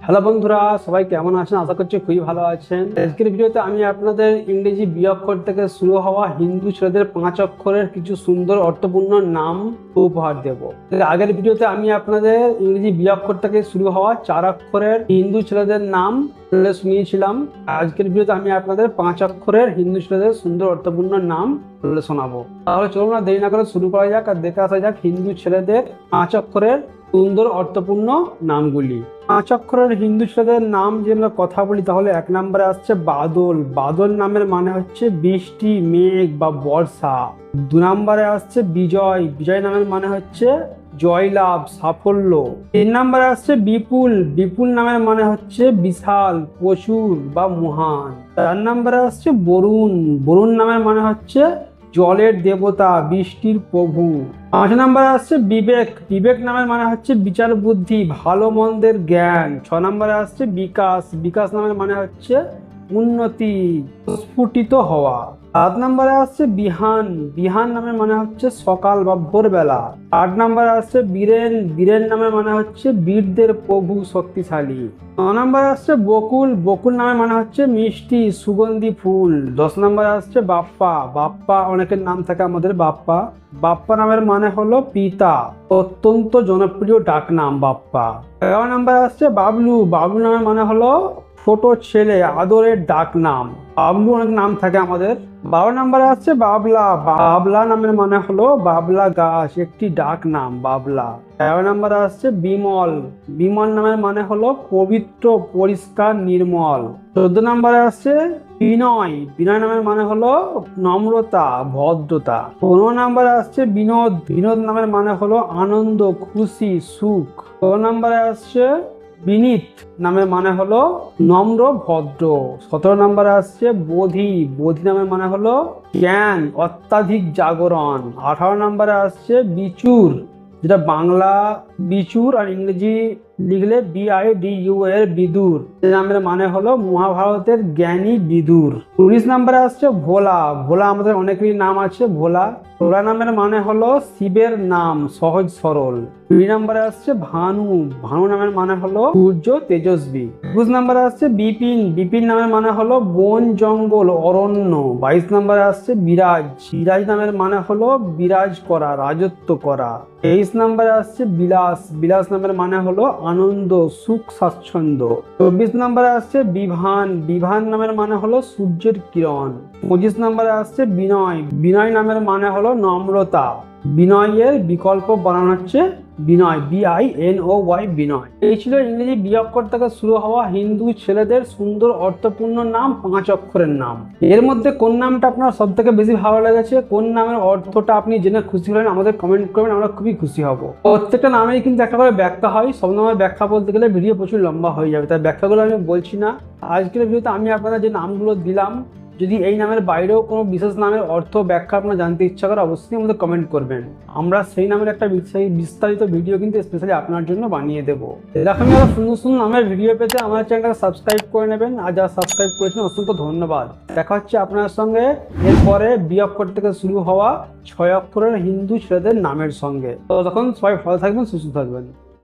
Hello বন্ধুরা, সবাই কেমন আছেন? আশা করছি খুবই ভালো আছেন। আজকের ভিডিওতে আমি আপনাদের ইংরেজি বিঅক্ষর থেকে শুরু হওয়া হিন্দু ছেলেদের 5 অক্ষরের কিছু সুন্দর অর্থপূর্ণ নাম উপহার দেব। আগের ভিডিওতে আমি আপনাদের ইংরেজি বিঅক্ষর থেকে শুরু হওয়া 4 অক্ষরের হিন্দু ছেলেদের নাম শুনিয়েছিলাম। আজকের ভিডিওতে আমি আপনাদের 5 অক্ষরের হিন্দু ছেলেদের সুন্দর অর্থপূর্ণ নাম শোনাবো। তাহলে চলুন না দেরি না করে শুরু করা যাক আর দেখে আসা যাক হিন্দু ছেলেদের 5 অক্ষরের সুন্দর অর্থপূর্ণ নামগুলি। 5 অক্ষরের হিন্দু ছেলেদের নাম যে আমরা কথা বলি, তাহলে 1 নম্বরে আসছে বাদল। বাদল নামের মানে হচ্ছে বৃষ্টি, মেঘ বা বর্ষা। 2 নম্বরে আসছে বিজয়। বিজয় নামের মানে হচ্ছে জয়লাভ, সাফল্য। 3 নম্বরে আসছে বিপুল। বিপুল নামের মানে হচ্ছে বিশাল, প্রচুর বা মহান। 4 নম্বরে আসছে বরুণ। বরুণ নামের মানে হচ্ছে জলের দেবতা, বৃষ্টির প্রভু। 5 নম্বরে আসছে বিবেক। বিবেক নামের মানে হচ্ছে বিচার বুদ্ধি, ভালো মন্দের জ্ঞান। 6 নম্বরে আসছে বিকাশ। বিকাশ নামের মানে হচ্ছে উন্নতি, স্ফুটিত হওয়া। 7 নম্বরে আসছে বিহান। বিহান নামের মানে হচ্ছে সকাল বা ভোরবেলা। 8 নম্বরে আসছে বীরেন। বীরেন নামের মানে হচ্ছে বীরদের প্রভু, শক্তিশালী। 9 নম্বরে আসছে বকুল। বকুল নামের মানে হচ্ছে মিষ্টি, সুগন্ধি ফুল। 10 নম্বরে আসছে বাপ্পা। বাপ্পা অনেকের নাম থাকে আমাদের বাপ্পা। বাপ্পা নামের মানে হলো পিতা, অত্যন্ত জনপ্রিয় ডাক নাম বাপ্পা। 11 নম্বরে আসছে বাবলু। বাবলু নামের মানে হলো ছোট ছেলে, আদরের ডাক নাম। বাবলু অনেক নাম থাকে আমাদের। 12 নম্বরে আসছে বাবলা। বাবলা নামের মানে হলো বাবলা গাছ, একটি ডাক নাম বাবলা। 13 নম্বরে আসছে বিমল। বিমল নামের মানে হলো পবিত্র, পরিষ্কার, নির্মল। 14 নম্বরে আসছে বিনয়। বিনয় নামের মানে হলো নম্রতা, ভদ্রতা। 15 নম্বরে আসছে বিনোদ। বিনোদ নামের মানে হলো আনন্দ, খুশি, সুখ। 16 নম্বরে আসছে বিনীত নামের মানে হলো নম্র, ভদ্র। 17 নম্বরে আসছে বোধি। বোধি নামের মানে হলো জ্ঞান, অত্যাধিক জাগরণ। 18 নম্বরে আসছে বিচুর, যেটা বাংলা বিচুর আর ইংরেজি লিখলে BIDU এর বিদুর। নামের মানে হলো মহাভারতের জ্ঞানী বিদুর। 19 নম্বরে আসছে ভোলা। ভোলা আমাদের অনেকেরই নাম আছে ভোলা। ভোলা নামের মানে হলো শিবের নাম, সহজ সরল। 2 নম্বরে আসছে ভানু। ভানু নামের মানে হলো সূর্য, তেজস্বী। 21 নম্বরে আসছে বিপিন। বিপিন নামের মানে হলো বন, জঙ্গল, অরণ্য। 22 নম্বরে আসছে বিরাজ। বিরাজ নামের মানে হলো বিরাজ করা, রাজত্ব করা। 23 নম্বরে আসছে বিলাস। বিলাস নামের মানে হলো আনন্দ, সুখ, স্বাচ্ছন্দ্য। 24 নম্বরে আসছে বিভান। বিভান নামের মানে হলো সূর্যের কিরণ। 25 নম্বরে আসছে বিনয়। বিনয় নামের মানে হলো নম্রতা। বিনয়ের বিকল্প বানানো হচ্ছে বিনয়, BINOY, বিনয়। এই ছিল ইংরেজি বিঅক্ষর থেকে শুরু হওয়া হিন্দু ছেলেদের সুন্দর অর্থপূর্ণ নাম, 5 অক্ষরের নাম। এর মধ্যে কোন নামটা আপনার সব থেকে বেশি ভালো লেগেছে, কোন নামের অর্থটা আপনি জেনে খুশি হলেন, আমাদের কমেন্ট করবেন, আমরা খুবই খুশি হব। প্রত্যেকটা নামেই কিন্তু একটা করে ব্যাখ্যা হয়। সব নামের ব্যাখ্যা বলতে গেলে ভিডিও প্রচুর লম্বা হয়ে যাবে, তাই ব্যাখ্যাগুলো আমি বলছি না। আজকের ভিডিওতে আমি আপনাদের যে নামগুলো দিলাম, যদি এই নামের বাইরেও কোনো বিশেষ নামের অর্থ ব্যাখ্যা আপনার জানতে ইচ্ছা করে, অবশ্যই আমাদের কমেন্ট করবেন। আমরা সেই নামের একটা বিস্তারিত ভিডিও কিন্তু স্পেশালি আপনার জন্য বানিয়ে দেবো। এরকমই আরো সুন্দর সুন্দর নামের ভিডিও পেতে আমার চ্যানেলটাকে সাবস্ক্রাইব করে নেবেন। আর যারা সাবস্ক্রাইব করেছেন অসংখ্য ধন্যবাদ। দেখা হচ্ছে আপনার সঙ্গে এরপরে বিঅক্ষর থেকে শুরু হওয়া 6 অক্ষরের হিন্দু ছেলেদের নামের সঙ্গে। তো তখন সবাই ভালো থাকবেন, সুস্থ থাকবেন।